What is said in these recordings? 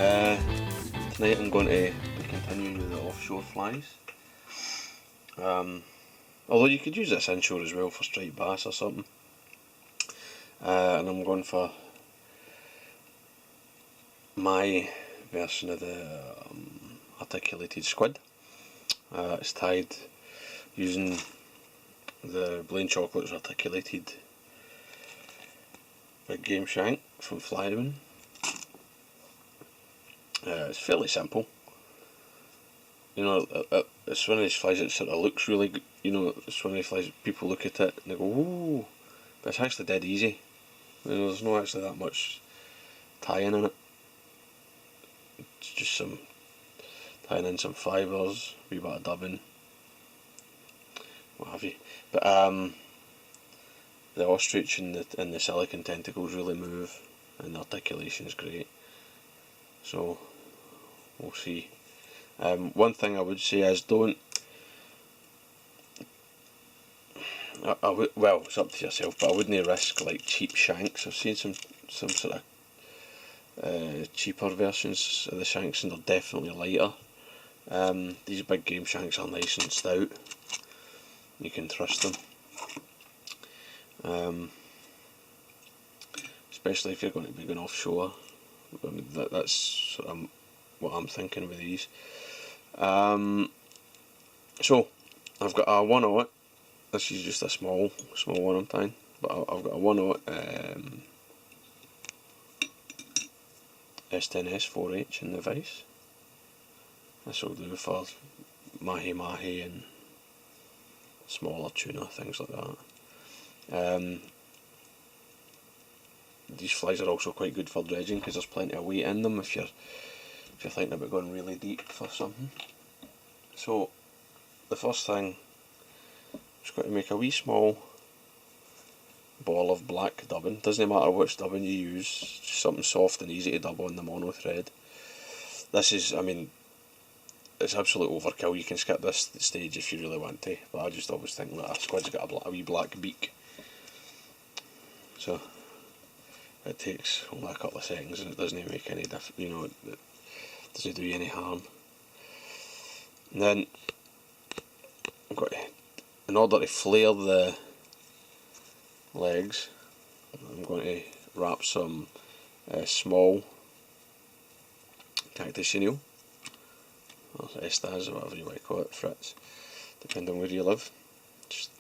Tonight I'm going to be continuing with the offshore flies. Although you could use this inshore as well for striped bass or something. And I'm going for my version of the articulated squid. It's tied using the Blaine Choclett's articulated big game shank from Flyman. It's fairly simple. You know, it's one of these flies that sort of looks really good. You know, it's one of these flies people look at it and they go, ooh, but it's actually dead easy. You know, there's not actually that much tying in it. It's just some tying in some fibres, a wee bit of dubbing, what have you. But the ostrich and the silicon tentacles really move, and the articulation is great. So we'll see. One thing I would say is don't. Well, it's up to yourself, but I wouldn't risk like cheap shanks. I've seen some sort of cheaper versions of the shanks, and they're definitely lighter. These big game shanks are nice and stout. You can trust them, especially if you're going to be going offshore. I mean, that's sort of what I'm thinking with these. So I've got a 1/0. This is just a small one I'm tying, but I've got a 1/0 S10S 4H in the vise. This will do for mahi and smaller tuna, things like that. These flies are also quite good for dredging because there's plenty of weight in them if you're thinking about going really deep for something. So the first thing, I'm just going to make a wee small ball of black dubbing. Doesn't matter which dubbing you use, just something soft and easy to dub on the mono thread. This is, I mean, it's absolute overkill. You can skip this stage if you really want to, but I just always think that a squid's got a wee black beak, so it takes only a couple of seconds and it doesn't make any difference, you know, it doesn't do you any harm. And then I've got to, in order to flare the legs, I'm going to wrap some small cactus chenile, or estas, or whatever you might call it, Fritz, depending on where you live. Just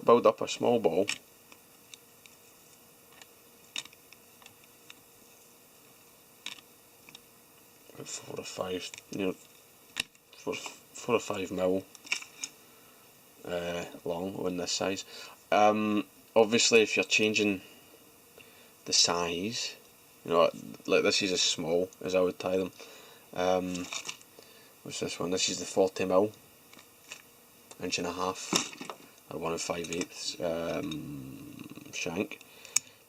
build up a small ball. About 4 or 5, you know, 4 or 5 mil long on this size. Obviously, if you're changing the size, you know, like this is as small as I would tie them. What's this one? This is the 40 mil, 1.5 or 1 5/8 shank.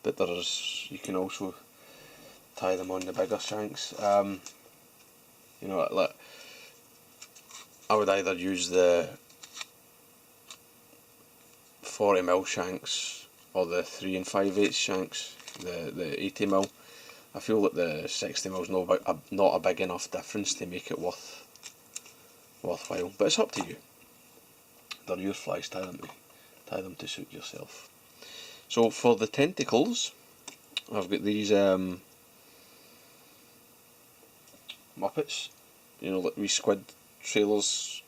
But you can also tie them on the bigger shanks. You know, like, I would either use the 40 mil shanks or the 3 5/8 shanks, the 80 mil. I feel that the 60 mil is not a big enough difference to make it worthwhile, but it's up to you. They're your flies, tie them to suit yourself. So for the tentacles, I've got these Muppets, you know, like wee squid trailers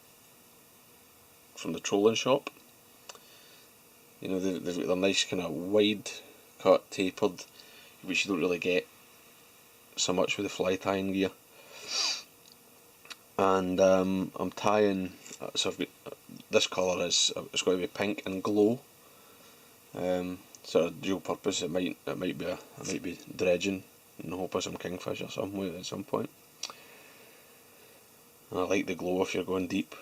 from the trolling shop. You know, they've got their nice kind of wide cut, tapered, which you don't really get so much with the fly tying gear. And I'm tying, so I've got this colour it's got to be pink and glow. Sort of dual purpose. It might be dredging in the hope of some kingfish or something at some point. And I like the glow if you're going deep.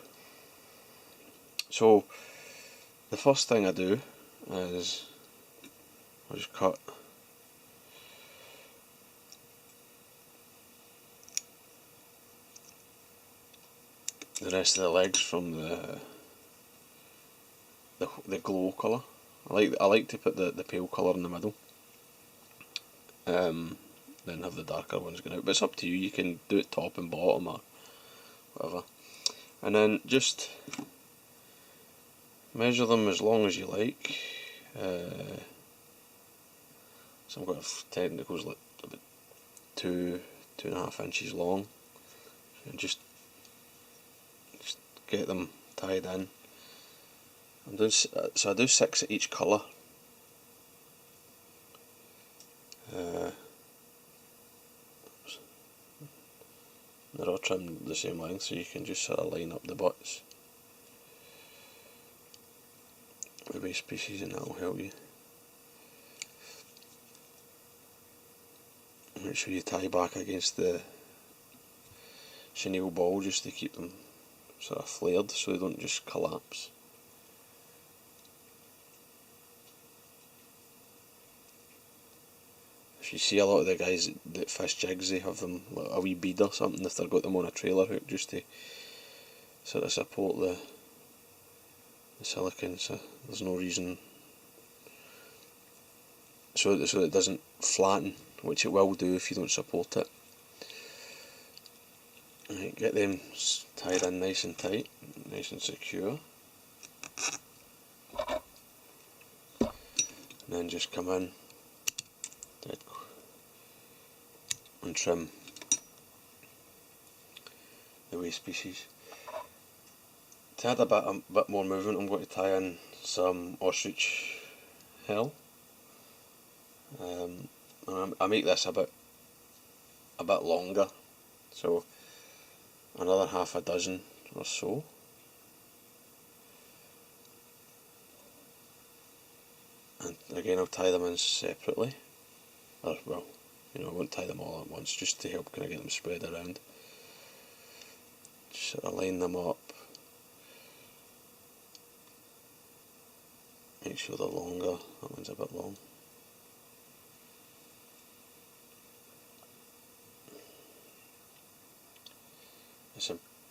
So the first thing I do is I'll just cut the rest of the legs from the glow colour. I like to put the pale colour in the middle. The then have the darker ones going out. But it's up to you, you can do it top and bottom or whatever. And then just measure them as long as you like. So I'm going to have tentacles like about 2.5 inches long, and just get them tied in. I'm doing, so I do 6 of each colour. They're all trimmed the same length, so you can just sort of line up the butts, the waist pieces, and that will help you. Make sure you tie back against the chenile ball just to keep them sort of flared so they don't just collapse. If you see a lot of the guys that fish jigs, they have them like a wee bead or something if they've got them on a trailer hook just to sort of support the silicone, so there's no reason, so it doesn't flatten, which it will do if you don't support it. Right, get them tied in nice and tight, nice and secure, and then just come in and trim the waist pieces. To add a bit more movement, I'm going to tie in some ostrich herl. I make this a bit longer, so another half a dozen or so. And again, I'll tie them in separately, or well, you know, I won't tie them all at once, just to help kind of get them spread around. Just sort of line them up, make sure they're longer. That one's a bit long.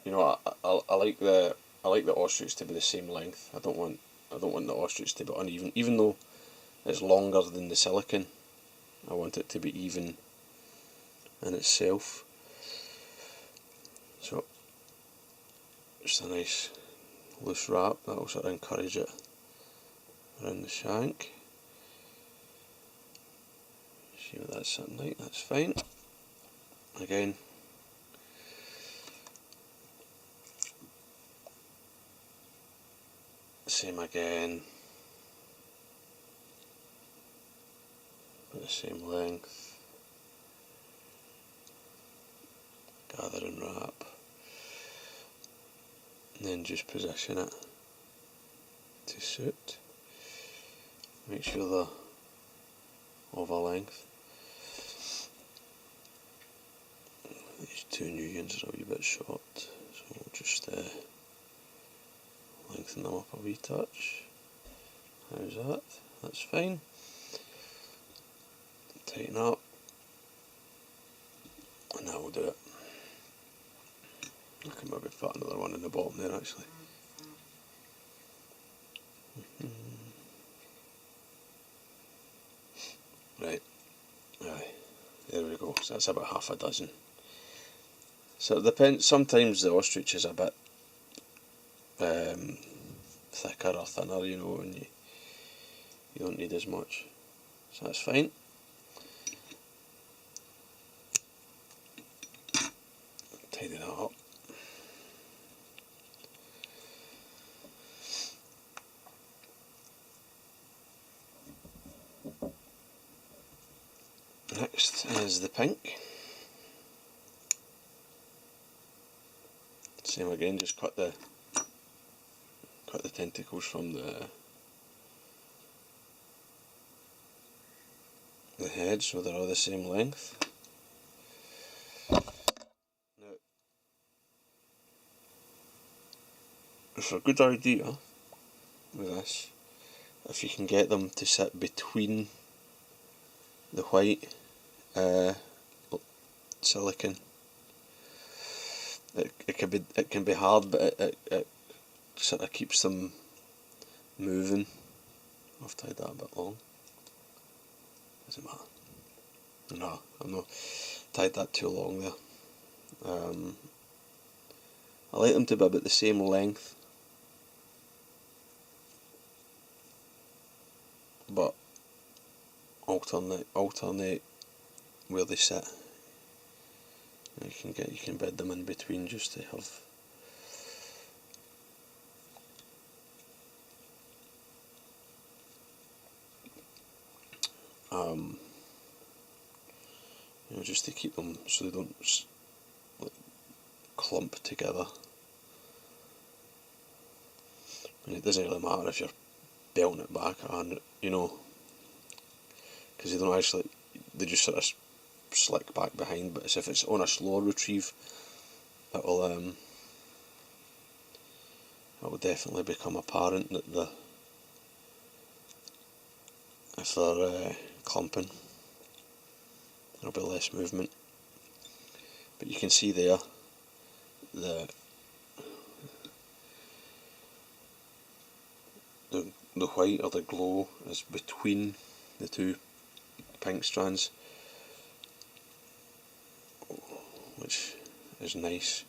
You know, I like the ostrich to be the same length. I don't want the ostrich to be uneven, even though it's longer than the silicone. I want it to be even in itself. So just a nice loose wrap, that will sort of encourage it around the shank. See what that's sitting like, that's fine. Again, same again, about the same length, gather and wrap, and then just position it to suit. Make sure they're of a length. These two new ones are a wee bit short, so we'll just lengthen them up a wee touch. How's that? That's fine. Tighten up, and that will do it. I can maybe put another one in the bottom there actually. Right, aye, there we go. So that's about half a dozen. So it depends. Sometimes the ostrich is a bit thicker or thinner, you know, and you don't need as much. So that's fine. Tidy that up. Next is the pink. Same again, just cut the tentacles from the head so they're all the same length. Now, it's a good idea with this if you can get them to sit between the white silicone. It can be hard, but it sort of keeps them moving. I've tied that a bit long. Doesn't matter. No, I'm not tied that too long there. I like them to be about the same length, but alternate where they sit. You can bed them in between just to have just to keep them so they don't like, clump together. And it doesn't really matter if you're belting it back and because they just sort of slick back behind. But if it's on a slower retrieve, it'll definitely become apparent that if they're clumping, there'll be less movement. But you can see there the white or the glow is between the two pink strands, which is nice.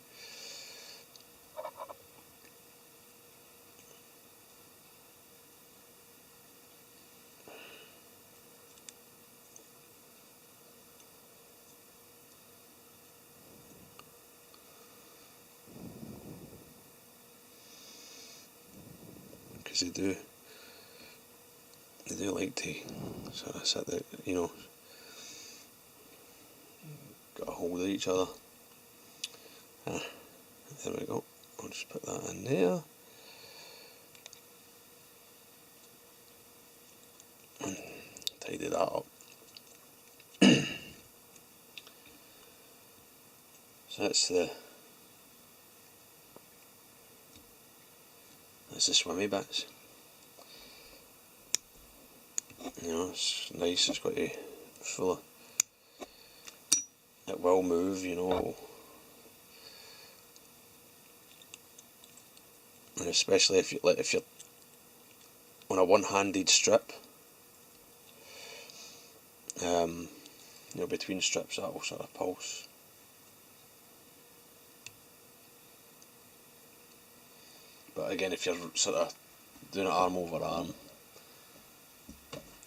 Because they do like to sort of sit there, got a hold of each other. There we go. I'll just put that in there. And tidy that up. So that's the swimmy bits. It's nice. It's got a full of, it will move, and especially if you're on a one-handed strip, between strips that will sort of pulse. But again, if you're sort of doing it arm over arm,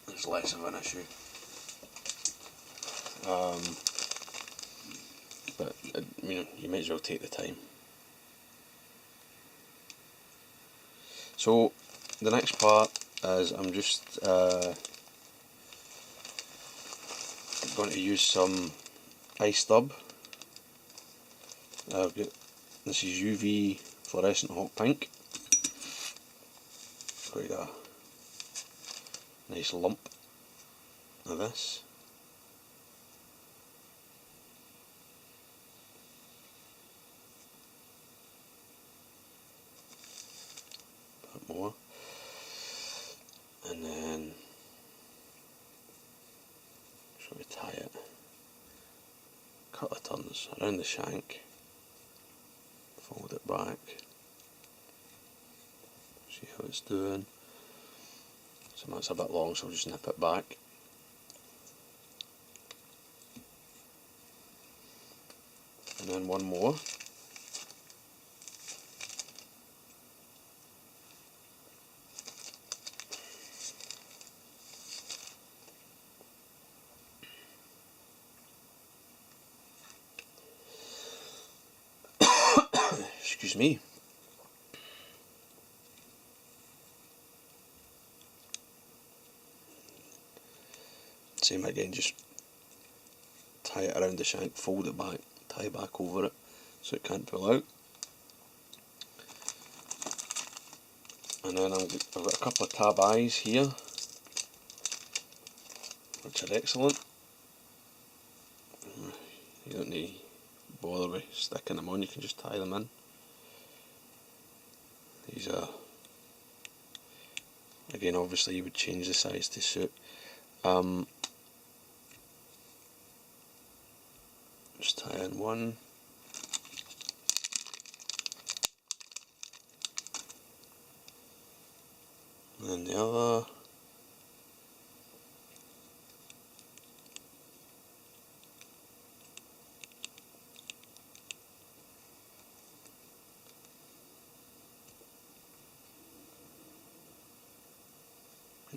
it's less of an issue. But you might as well take the time. So the next part is I'm just going to use some ice dub. This is UV fluorescent hot pink. Quite a nice lump of this. A bit more. And then shall we tie it a couple of turns around the shank, fold it back, see how it's doing. So that's a bit long, so I'll just nip it back. And then one more. Excuse me. Same again, just tie it around the shank, fold it back, tie back over it so it can't pull out. And then I've got a couple of tab eyes here, which are excellent. You don't need to bother with sticking them on, you can just tie them in. These are, again, obviously you would change the size to suit. Just tie in one. And then the other.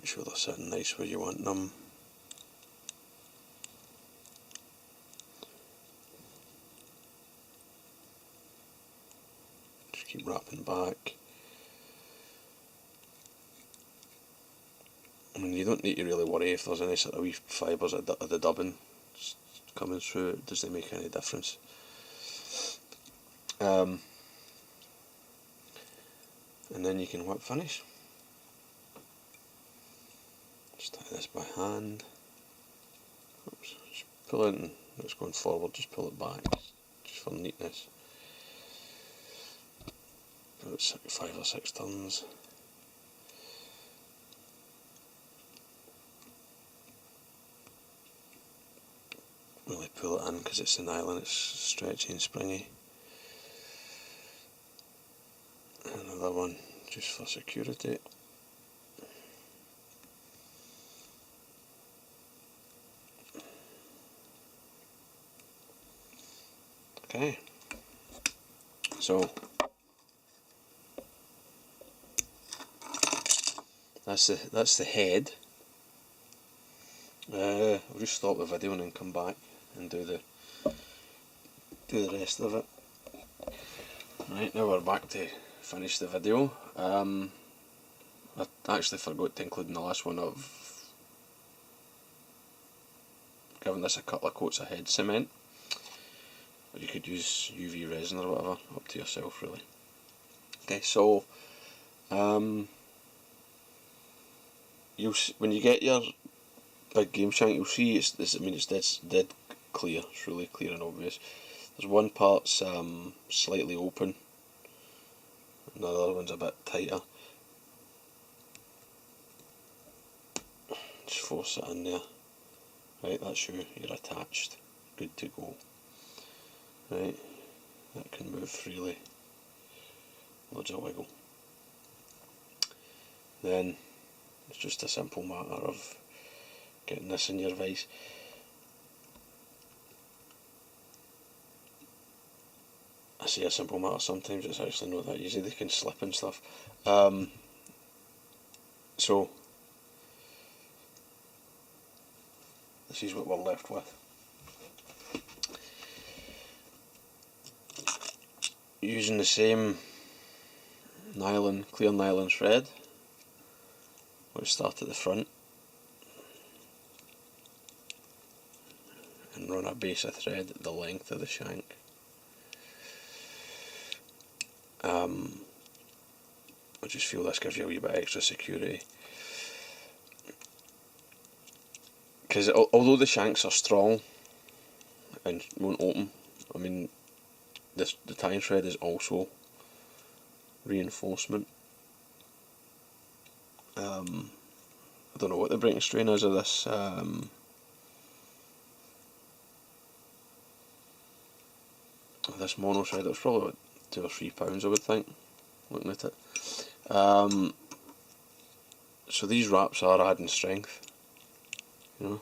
make sure they're sitting nice where you want them. Just keep wrapping back. I mean, you don't need to really worry if there's any sort of wee fibres of the dubbing coming through. It doesn't make any difference. And then you can whip finish. Just tie this by hand. Oops, just pull it in. It's going forward, just pull it back, just for neatness. About 5 or 6 turns. Really pull it in because it's the nylon, it's stretchy and springy. Another one just for security. Okay, so that's the head. I'll just stop the video and then come back and do the rest of it. Right, now we're back to finish the video. I actually forgot to include in the last one of giving this a couple of coats of head cement. Or you could use UV resin or whatever, up to yourself really. Okay, so when you get your big game shank, you'll see it's dead clear. It's really clear and obvious. There's one part's slightly open, and the other one's a bit tighter. Just force it in there. Right, that's you're attached. Good to go. Right, that can move freely. Loads of wiggle. Then it's just a simple matter of getting this in your vise. I say a simple matter, sometimes it's actually not that easy, they can slip and stuff. So this is what we're left with. Using the same nylon, clear nylon thread, we'll start at the front and run a base of thread at the length of the shank. I just feel this gives you a wee bit extra security, because although the shanks are strong and won't open, I mean the tying thread is also reinforcement. I don't know what the breaking strain is of this mono thread. It was probably about 2 or 3 pounds, I would think, looking at it. So these wraps are adding strength, you know.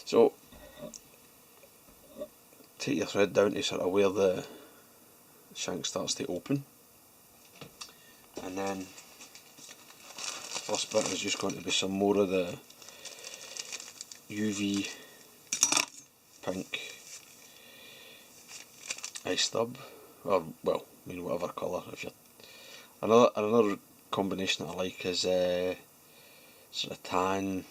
So take your thread down to sort of where the shank starts to open, and then first bit is just going to be some more of the UV pink ice stub, or well, I mean whatever colour. If you're another combination that I like is sort of tan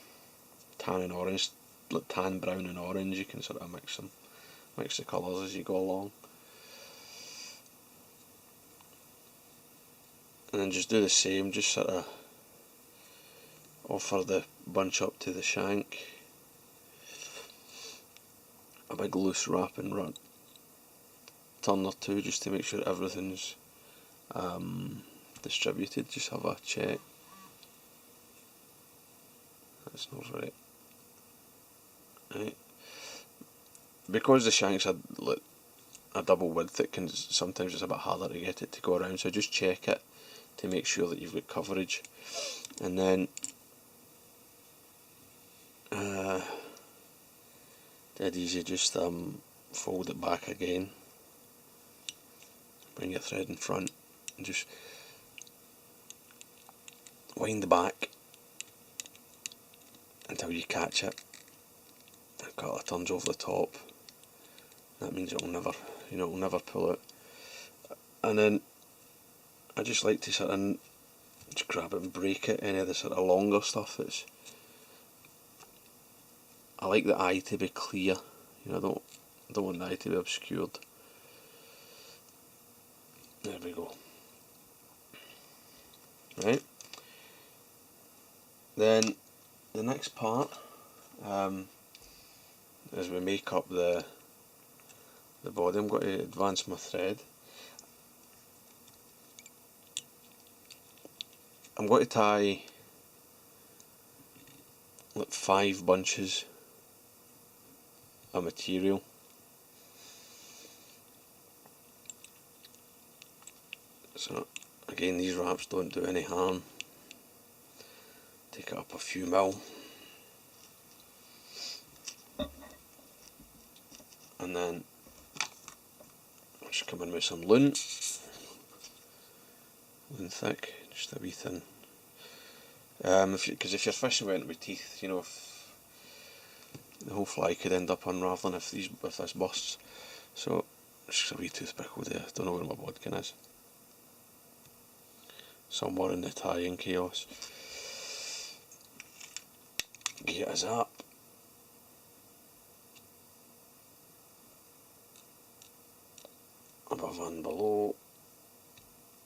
and orange, like tan, brown and orange. You can sort of mix the colours as you go along, and then just do the same. Just sort of offer the bunch up to the shank, a big loose wrap and run turn or two just to make sure everything's distributed. Just have a check. That's not right. Right. Because the shanks are like a double width, it can sometimes it's a bit harder to get it to go around. So just check it to make sure that you've got coverage, and then dead easy. Just fold it back again. Bring your thread in front and just wind the back until you catch it. A couple of turns over the top. That means it'll never, it'll never pull out. And then I just like to sort of just grab it and break it. Any of the sort of longer stuff that's, I like the eye to be clear. I don't want the eye to be obscured. There we go. Right. Then the next part, as we make up the body, I'm going to advance my thread. I'm going to tie like 5 bunches of material. So again, these wraps don't do any harm. Take it up a few mil. And then I'll just come in with some loon thick, just a wee thin. Because if you're fishing with it with teeth, if the whole fly could end up unravelling if this busts. So just a wee toothpick will do. I don't know where my bodkin is. Somewhere in the tying chaos. Get us up. Above and below.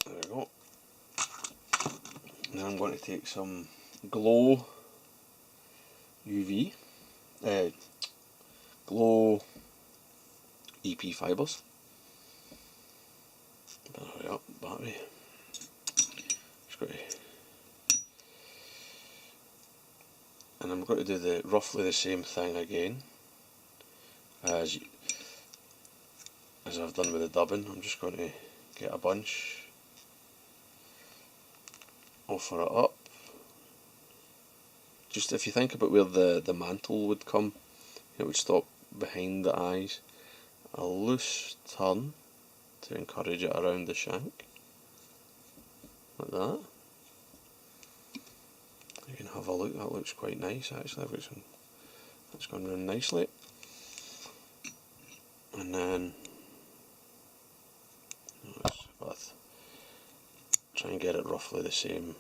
There we go. Now I'm going to take some Glow UV, Glow EP fibres. Battery up, battery. Just got to, and I'm going to do roughly the same thing again as I've done with the dubbing. I'm just going to get a bunch, offer it up. Just if you think about where the mantle would come, it would stop behind the eyes. A loose turn to encourage it around the shank, like that. You can have a look, that looks quite nice actually. That's gone round nicely. And then let's try and get it roughly the same.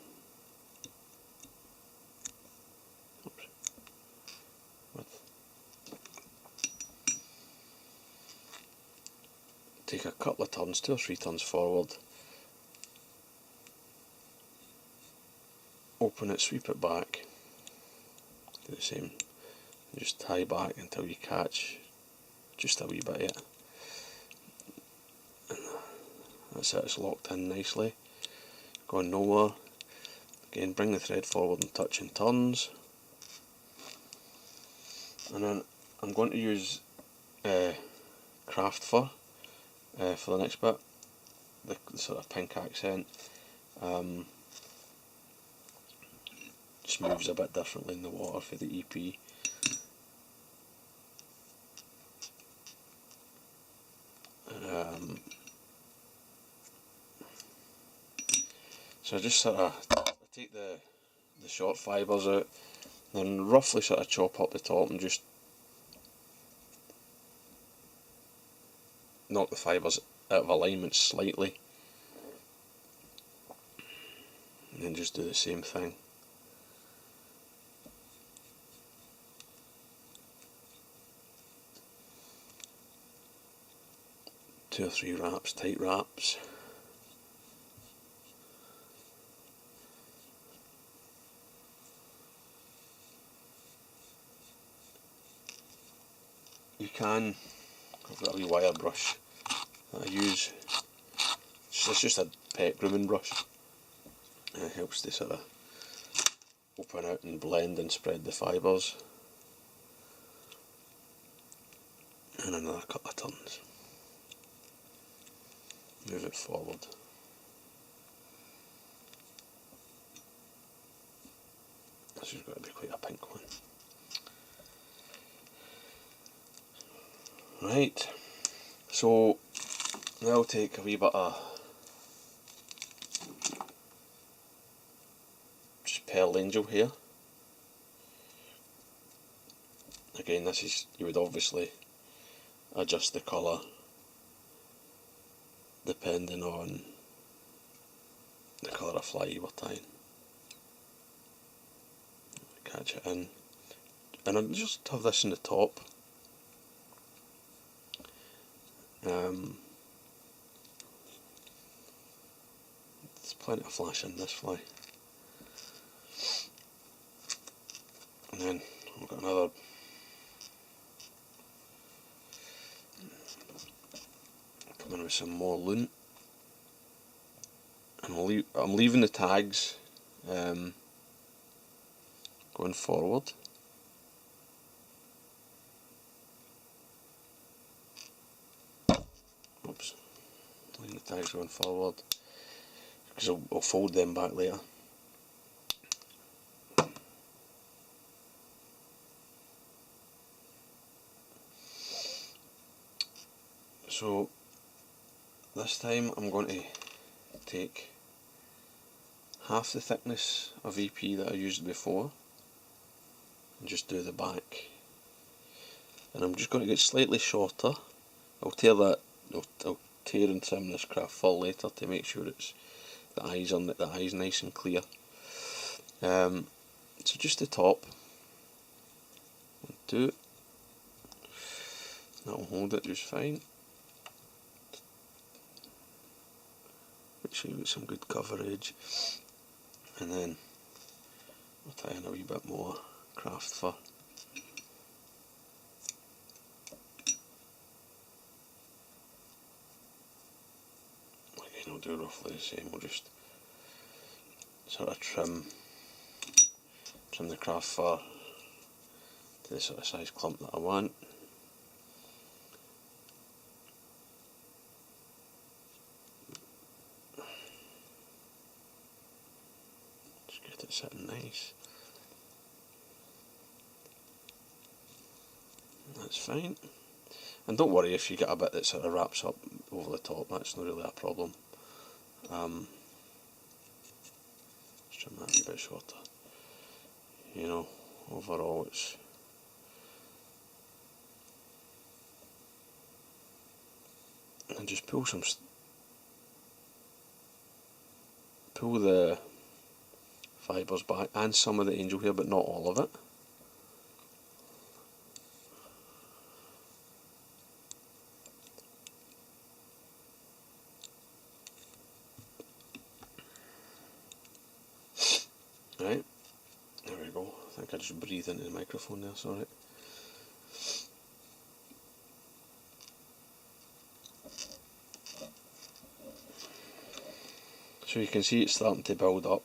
Take a couple of turns, 2 or 3 turns forward, open it, sweep it back, do the same, just tie back until you catch just a wee bit of it, and that's it, it's locked in nicely, going nowhere. Again, bring the thread forward and touch in turns, and then I'm going to use craft fur for the next bit, the sort of pink accent. Just moves a bit differently in the water for the EP. So I just sort of take the short fibres out, then roughly sort of chop up the top and just knock the fibres out of alignment slightly, and then just do the same thing. Two or 3 wraps, tight wraps. You can, I've got a wee wire brush that I use. It's just a pet grooming brush. It helps to sort of open out and blend and spread the fibres. And another couple of turns. Move it forward. This is going to be quite a pink one. Right, so now I'll take a wee bit of just pearl angel here, again, this is, you would obviously adjust the colour depending on the colour of fly you were tying. Catch it in, and I'll just have this in the top. There's plenty of flash in this fly. And then I've got another come in with some more loon, and I'm leaving the tags going forward. Oops, leaving the tags going forward because I'll fold them back later. So this time I'm going to take half the thickness of EP that I used before and just do the back, and I'm just going to get slightly shorter. I'll tear that, I'll tear and trim this craft full later to make sure it's the eyes nice and clear. So just the top, 1, 2, that'll hold it just fine. Make sure you get some good coverage, and then we'll tie in a wee bit more craft fur. Again, I'll do roughly the same. We'll just sort of trim the craft fur to the sort of size clump that I want. It sitting nice. That's fine. And don't worry if you get a bit that sort of wraps up over the top, that's not really a problem. Let's trim that a bit shorter. You know, overall it's and just pull the fibres back and some of the angel hair, but not all of it. Right, there we go. I think I just breathed into the microphone there, sorry. So you can see it's starting to build up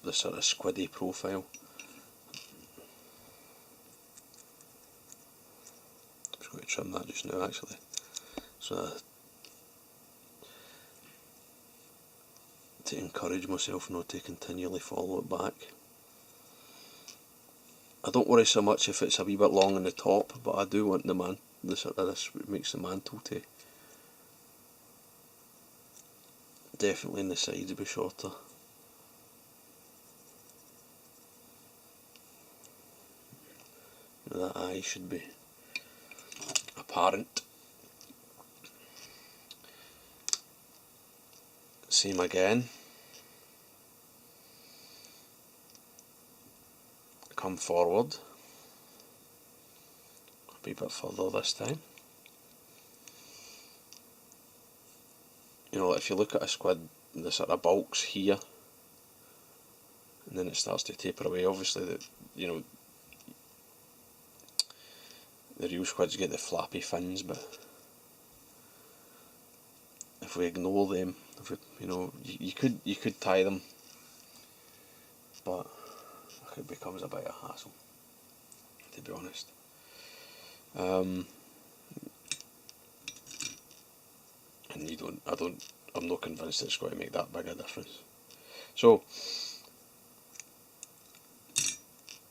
the sort of squiddy profile. I'm just going to trim that just now actually, so to encourage myself not to continually follow it back. I don't worry so much if it's a wee bit long on the top, but I do want the sort of this makes the mantle to definitely in the sides be shorter. That eye should be apparent. Same again. Come forward a wee bit further this time. You know, if you look at a squid, the sort of bulks here, and then it starts to taper away. Obviously, you know, the real squids get the flappy fins, but if we ignore them, you know, you could tie them, but it becomes a bit of a hassle, to be honest. And I'm not convinced it's going to make that big a difference. So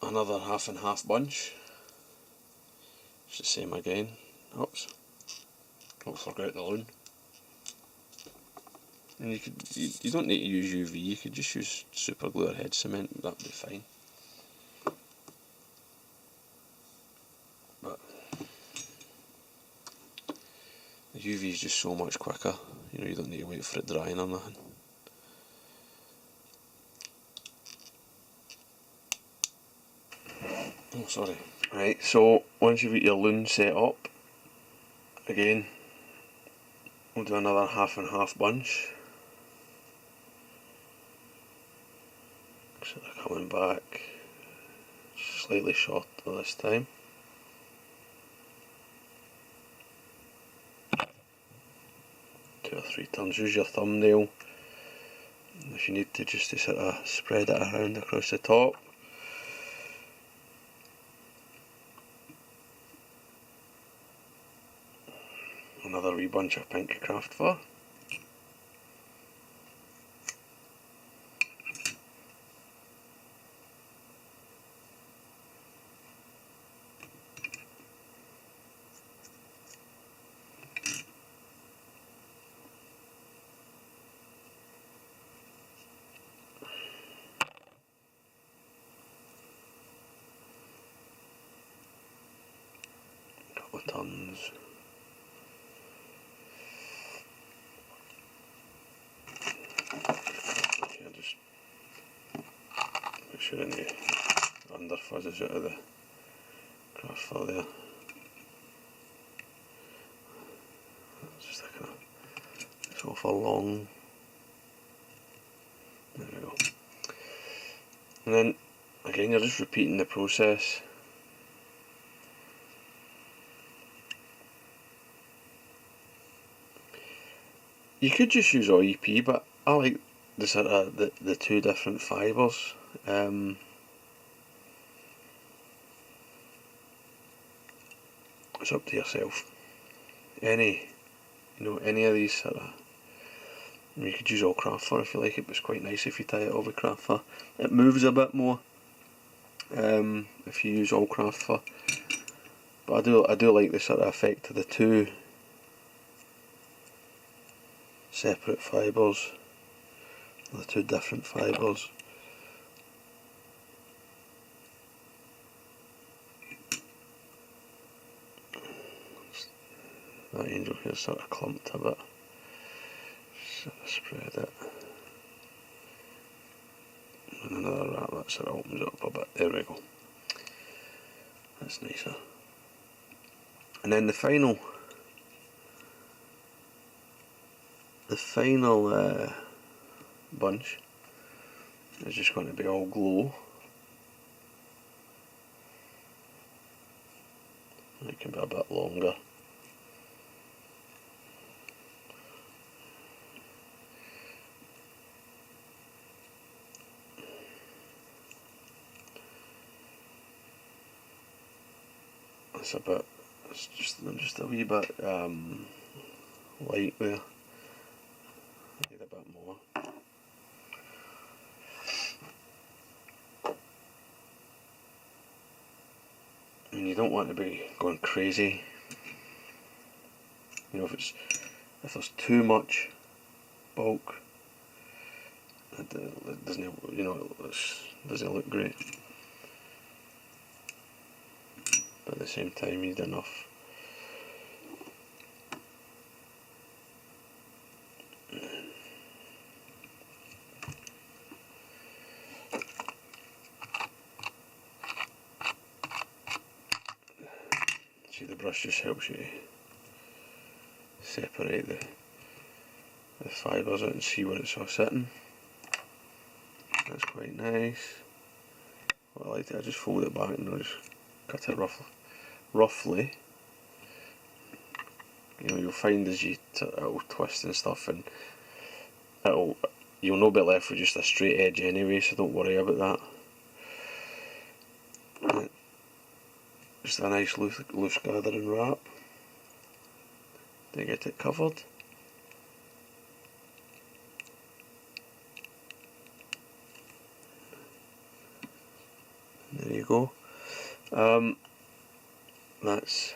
another half and half bunch. It's the same again. Oops. Don't forget the loon. And you don't need to use UV, you could just use super glue or head cement, that'd be fine. UV is just so much quicker, you know, you don't need to wait for it drying or nothing. Oh, sorry. Right, so once you've got your loon set up, again, we'll do another half and half bunch. So they're coming back slightly shorter this time. Two or three turns. Use your thumbnail if you need to, just to sort of spread it around across the top. Another wee bunch of pink craft fur. Couple of tons. Okay, just make sure any under fuzz is out of the craft fur there. Just a kind of, it's awful long. There we go. And then again, you're just repeating the process. You could just use OEP, but I like the sort of the two different fibres. It's up to yourself. Any of these sort of, you could use all craft fur if you like it, but it's quite nice if you tie it all with craft fur. It moves a bit more if you use all craft fur, but I do like the sort of effect of the two separate fibres, the two different fibres. That angel here sort of clumped a bit. Sort of spread it. And another wrap that sort of opens it up a bit. There we go. That's nicer. And then the final bunch is just going to be all glow. It can be a bit longer. It's just a wee bit light there. I need a bit more. And you don't want to be going crazy. You know, if there's too much bulk, it doesn't, you know, it doesn't look great. But at the same time, you need enough. See, the brush just helps you separate the fibres out and see where it's all sitting. That's quite nice. What I like to, I just fold it back and I'll just cut it roughly. You know, you'll find as it'll twist and stuff, and you'll not be left with just a straight edge anyway, so don't worry about that. Just a nice loose gathering wrap to get it covered. There you go. That's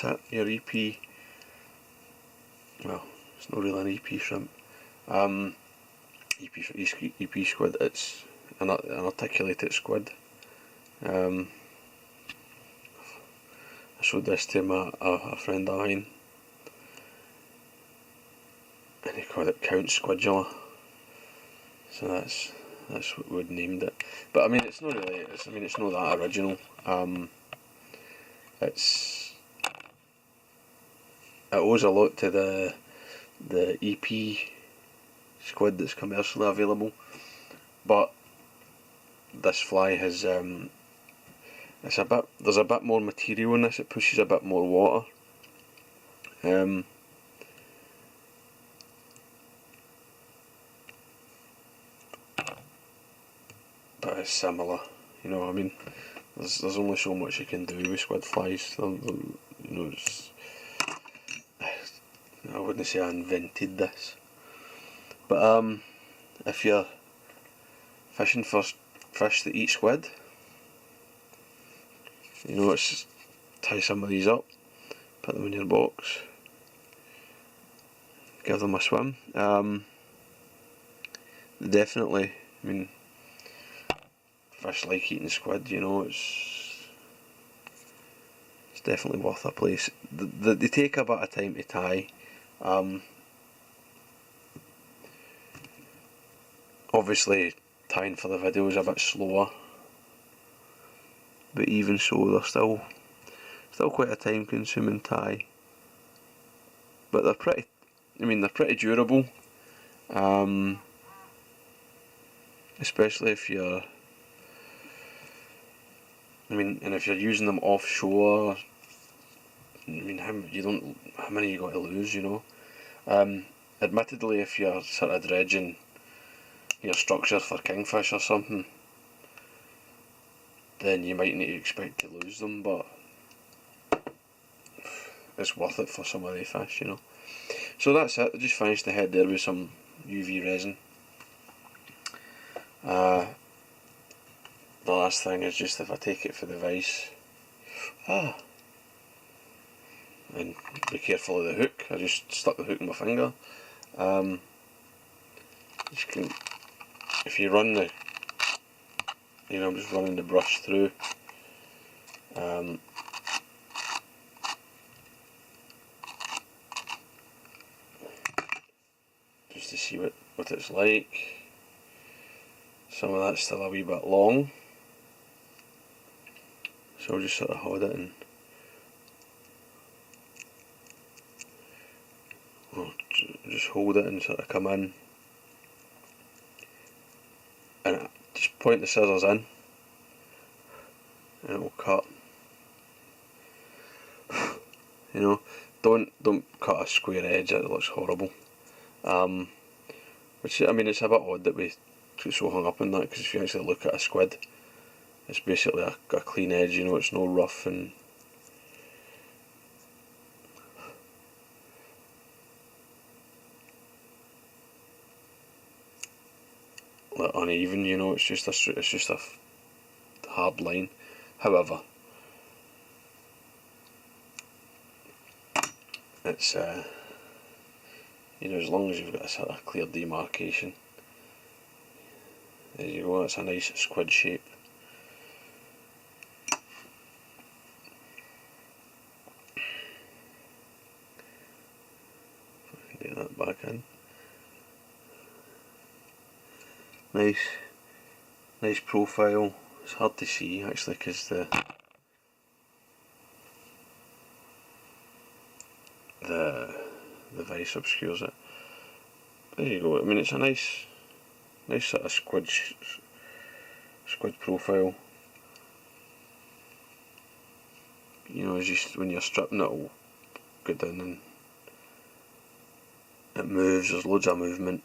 it, your EP. Well, it's not really an EP shrimp. EP squid, it's an articulated squid. showed this to a friend of mine, and he called it Count Squidula. So that's what we'd named it. But I mean, it's not really. It's not that original. It owes a lot to the EP squid that's commercially available, but this fly has there's a bit more material in this. It pushes a bit more water. But it's similar, you know. I mean, there's only so much you can do with squid flies. You know, I wouldn't say I invented this, but if you're fishing for fish that eat squid, you know, it's tie some of these up, put them in your box, give them a swim. Definitely, I mean, fish like eating squid, you know, it's definitely worth a place. They take a bit of time to tie. Obviously tying for the video is a bit slower, but even so they're still quite a time consuming tie. But they're pretty durable, especially if you're, and if you're using them offshore. How many you got to lose, you know. Admittedly, if you're sort of dredging your structure for kingfish or something, then you might need to expect to lose them, but it's worth it for some of the fish, you know. So that's it. I just finished the head there with some UV resin. The last thing is just if I take it for the vise, and be careful of the hook. I just stuck the hook in my finger. If you run I'm just running the brush through. Just to see what it's like. Some of that's still a wee bit long, so I'll just sort of hold it and just hold it and sort of come in and just point the scissors in and it will cut. You know, don't cut a square edge, it looks horrible. Which, I mean, it's a bit odd that we get so hung up on that, because if you actually look at a squid, it's basically a clean edge, you know, it's no rough and uneven, you know. It's just a hard line. However, it's you know, as long as you've got a sort of clear demarcation, there you go. That's a nice squid shape. Get that back in. Nice profile. It's hard to see actually because the vise obscures it. There you go. I mean, it's a nice sort of squid profile. You know, just when you're stripping it, it'll go down and it moves. There's loads of movement.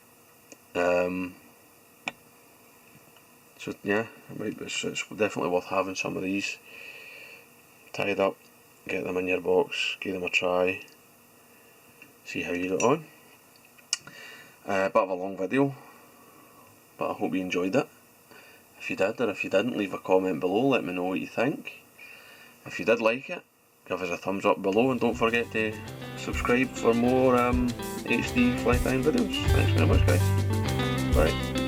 So yeah, it's definitely worth having some of these tied up. Get them in your box, give them a try, see how you get on. Bit of a long video, but I hope you enjoyed it. If you did, or if you didn't, leave a comment below, let me know what you think. If you did like it, give us a thumbs up below, and don't forget to subscribe for more HD fly tying videos. Thanks very much, guys. Bye.